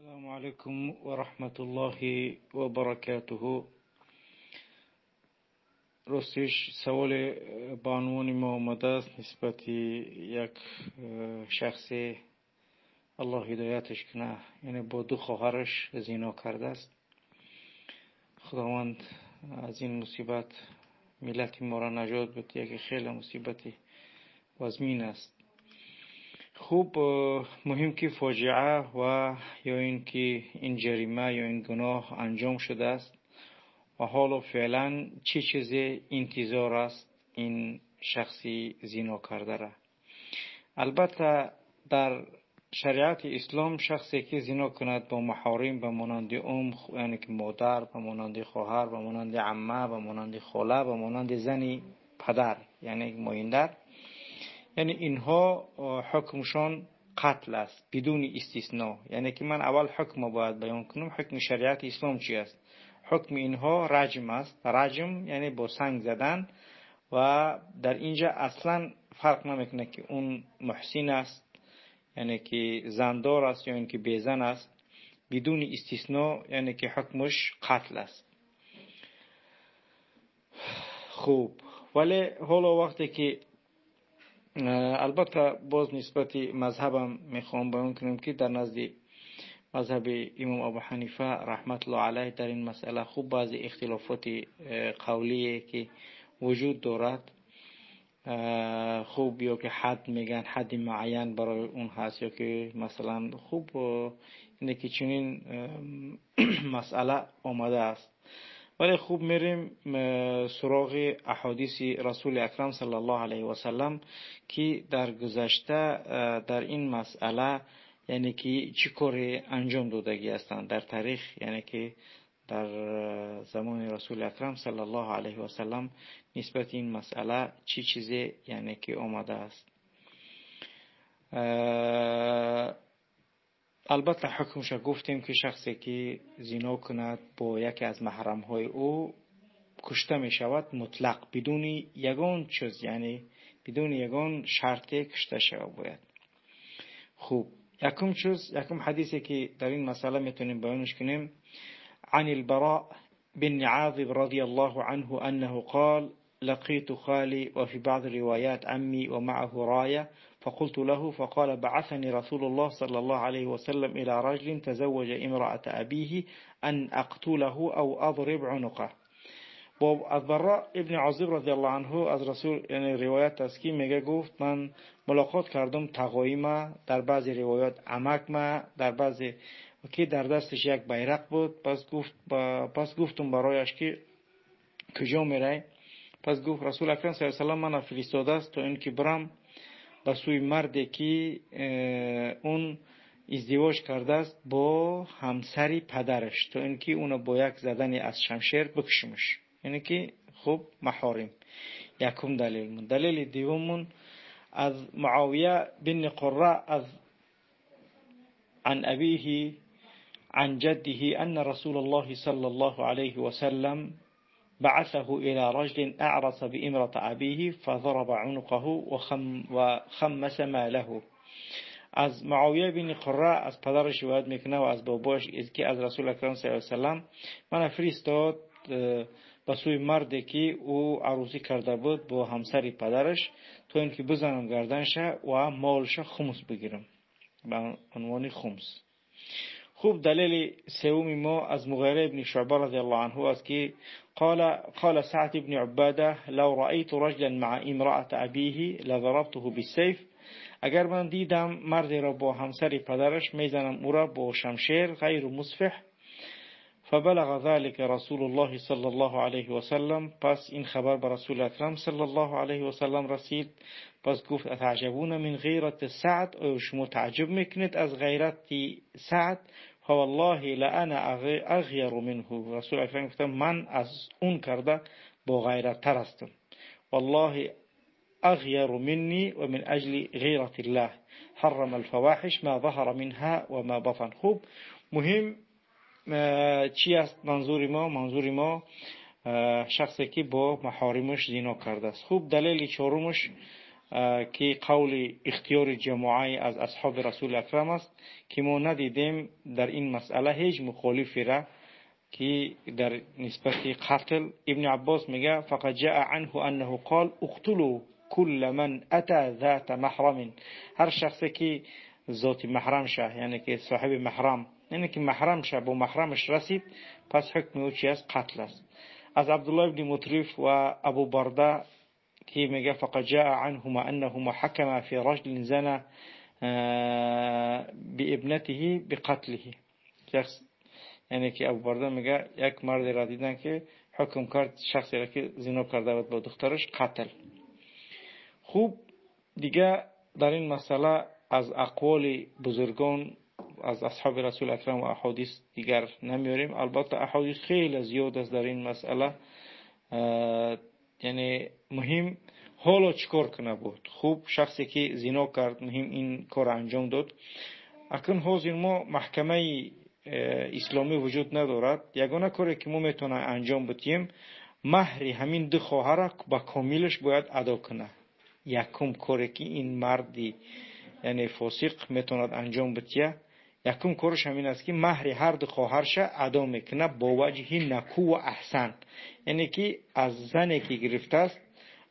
السلام علیکم و رحمت الله و برکاته. راستش سوال بانوان ما آمده است نسبت یک شخص الله هدایتش کنه، یعنی با دو خواهرش زنا کرده است. خداوند از این مصیبت ملت ما را نجات بده که خیلی مصیبت وزمین است. خوب مهم که فاجعه و یا این که این جریمه یا این گناه انجام شده است و حالا فعلا چه چیزی انتظار است این شخصی زنا کرده را. البته در شریعت اسلام شخصی که زنا کند با محارم به مانند یعنی که مادر، به مانند خواهر، به مانند عمه، به مانند خاله، به مانند زنی پدر یعنی مایندر، یعنی اینها حکمشان قتل است بدون استثناء. یعنی که من اول حکم باید بیان کنم. حکم شریعت اسلام چی است؟ حکم اینها رجم است. رجم یعنی با سنگ زدن و در اینجا اصلا فرق نمیکنه که اون محسن است یعنی که زندار است یا اینکه بیزن است، بدون استثناء یعنی که حکمش قتل است. خوب، ولی حالا وقتی که البته باز نسبت مذهبم میخوام بیان کنم که در نزد مذهب امام ابو حنیفه رحمت الله علیه در این مسئله خوب بعضی اختلافات قولیه که وجود دارد. خوب یا که حد میگن حد معین برای اون هست یا که مثلا خوب اینه که چنین مسئله آمده است. ولی خوب میریم سراغ احادیث رسول اکرم صلی الله علیه و سلم که در گذشته در این مسئله یعنی که چی کاری انجام دادگی هستند در تاریخ، یعنی که در زمان رسول اکرم صلی الله علیه و سلم نسبت این مسئله چی چیزی یعنی که آمده است. البته حکمش گفتیم که شخصی که زنا کند با یکی از محرم های او کشته می شود مطلق، بدون یگان چیز، یعنی بدون یگان شرطی کشته شود باید. خوب، یکم حدیثی که در این مسئله میتونیم بیانش کنیم. عن البراء بن عازب رضی الله عنه انه قال لقيت خالي وفي بعض الروايات عمي ومعه راية فقلت له فقال بعثني رسول الله صلى الله عليه وسلم إلى رجل تزوج امرأة أبيه أن أقتله أو أضرب عنقه. از براء ابن عازب رضی الله عنه از رسول یعنی روایت است که میگه گفت من ملاقات کردم تقایم، در بعضی روایات عمک ما، در بعضی که در دستش یک بیرق بود. پس گفتم برایش که کجا میره؟ پس گفت رسول اکرم صلی الله علیه و سلم من فرستاده است تا اینکه برم به سوی مردی که اون ازدواج کرده است با همسری پدرش، تا اینکه اون با یک زدن از شمشیر بکشمش، یعنی که خب محارم. یکم دلیل دیومون از معاویه بن قره از عن ابيه عن جده ان رسول الله صلی الله علیه و سلم بعثه إلى رجل أعرس بإمرة أبيه فضرب عنقه وخمس ماله. از معاویه بن قره از پدرش روایت میکنه و از باباش که از رسول اکرم صلی الله علیه و سلم من فرستاد به سوی مردی که او عروسی کرده بود با همسر پدرش تا اینکه بزنم گردنش و مالش خمس بگیرم به عنوان خمس. خوب، دلیل سوم ما از مغیره ابن شعبه رضی الله عنه است که قال سعد بن عباده لو رأيت رجلا مع امرأة أبيه لضربته بالسيف. اگر من دیدم مردی را با همسر پدرش میزنم او را با شمشیر غیر مصفح. فبلغ ذلك رسول الله صلی الله علیه و سلم. پس این خبر به رسول اکرم صلی الله علیه و سلم رسید. پس گفت اتعجبون من غیرت سعد؟ او شما تعجب میکنید از غیرت سعد؟ فوالله لأنا اغیر منه. رسول اکرم گفت من از اون کرده با غیرت تر هستم. والله اغیر منی و من اجل غیرت الله حرم الفواحش ما ظهر منها و ما بطن. خوب، مهم چی است منظور ما شخصی که با محارمش زنا کرده است. خوب، دلیل چهارمش که قول اختیار جماعی از اصحاب رسول اکرم است که ما ندیدیم در این مسئله هیچ مخالفی را که در نسبت قتل. ابن عباس میگه فقط جاء عنه انه قال اقتلوا كل من اتى ذات محرم، هر شخصی که ذات محرم شه، یعنی که صاحب محرم، یعنی که محرم شه، با محرمش رسید، پس حکم او چی است؟ قتل است. از عبدالله ابن مطرف و ابو برده که میگه فقط جاء عنهما انهما حكم في رجل زنا بابنته بقتله، شخص یعنی که ابو برده میگه یک مرد را دیدن که حکم کرد شخصی را که زنا کرده بود با دخترش قتل. خوب دیگه در این مسئله از اقوال بزرگان از اصحاب رسول اکرم و احادیث دیگر نمیاریم. البته احادیث خیلی زیاد است در این مسئله. یعنی مهم حالا چیکار کنه بود. خوب شخصی که زنا کرد مهم این کار انجام داد. اکنون حاضر ما محکمه اسلامی وجود ندارد. یگانه کاری که ما میتونه انجام بدیم مهر همین دو خواهر با کاملش باید ادا کنه. یکم کاری که این مردی یعنی فاسق میتوند انجام بده، یکم کارش همین است که مهر هر دو خواهرش ادا میکنه با وجه نکو و احسن، یعنی که از زنی که گرفته است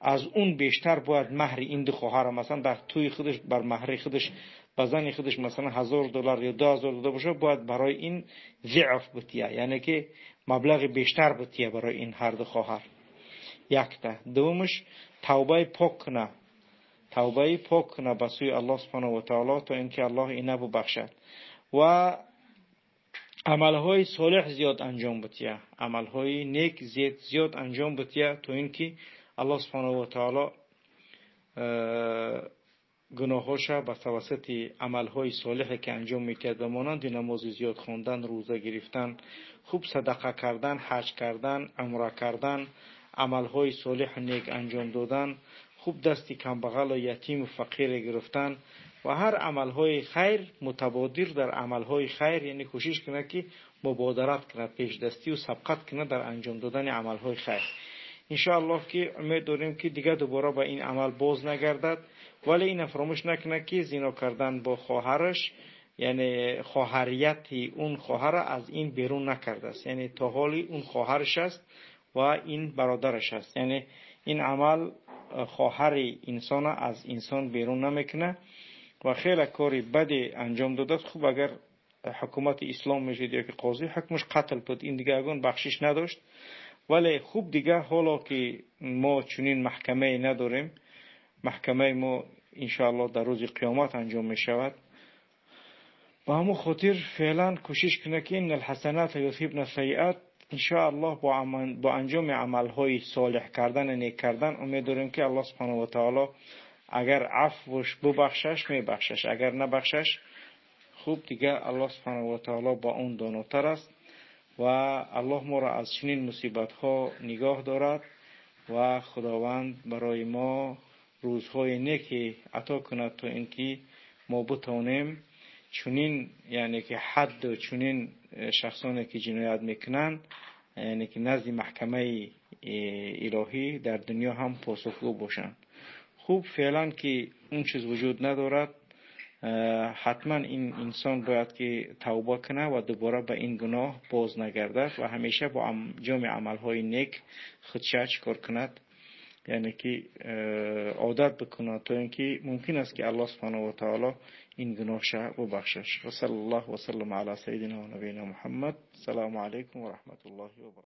از اون بیشتر باید مهر این دو خواهر، مثلا در توی خودش بر مهر خودش با زن خودش مثلا $1000 یا $2000 باشه، باید برای این ضعف بده، یعنی که مبلغ بیشتر بده برای این هر دو خواهر. یک تا دومش توبه پاک کنه، توبه پاک کنه به سوی الله سبحانه و تعالی تا اینکه الله اینو ببخشد و عملهای صالح زیاد انجام بده، عملهای نیک زیاد انجام بده تا اینکه الله سبحانه و تعالی گناهاش به توسط عملهای صالحی که انجام میکرد و مانند نماز زیاد خواندن، روزه گرفتن، خوب صدقه کردن، حج کردن، عمره کردن، عملهای صالح نیک انجام دادن، خوب دستی کمبغل و یتیم و فقیر گرفتن و هر عملهای خیر متبادر در عملهای خیر، یعنی کوشش کنه که مبادرت کنه، پیش دستی و سبقت کنه در انجام دادن عملهای خیر. انشاءالله که امید داریم که دیگه دوباره به این عمل باز نگردد، ولی این فراموش نکنه که زنا کردن با خواهرش یعنی خواهریت اون خواهر از این بیرون نکرده است، یعنی تا حالی اون خواهرش است و این برادرش است، یعنی این عمل خواهر انسان از انسان بیرون نمیکنه و خیلی کاری بدی انجام داده. خوب اگر حکومت اسلام میشد یا که قاضی حکمش قتل بود، این دیگه اگون بخشش نداشت. ولی خوب دیگه حالا که ما چنین محکمه نداریم، محکمه ما انشاءالله در روز قیامت انجام می شود، با همون خاطر فعلا کوشش کنه که این الحسنات یذهبن السیئات، انشاءالله با انجام عملهای صالح کردن، نیک کردن، امید داریم که الله سبحانه و تعالی اگر عفوش ببخشش میبخشش، اگر نبخشش خوب دیگه الله سبحانه و تعالی با اون داناتر است و الله ما را از چنین مصیبت ها نگاه دارد و خداوند برای ما روزهای نیکی عطا کند تا اینکه ما بتوانیم چنین یعنی که حد و چنین شخصانی که جنایت میکنن یعنی که نزد محکمه الهی در دنیا هم پاسخگو باشند. خوب فعلا که اون چیز وجود ندارد، حتما این انسان باید که توبه کنه و دوباره به این گناه باز نگردد و همیشه با انجام عملهای نیک خودش کار کند، یعنی که عادت بکنه تا اینکه ممکن است که الله سبحانه و تعالی این گناهش ببخشش. و صلی الله و سلم علی سیدنا و نبینا محمد. السلام علیکم و رحمت الله و برکاته.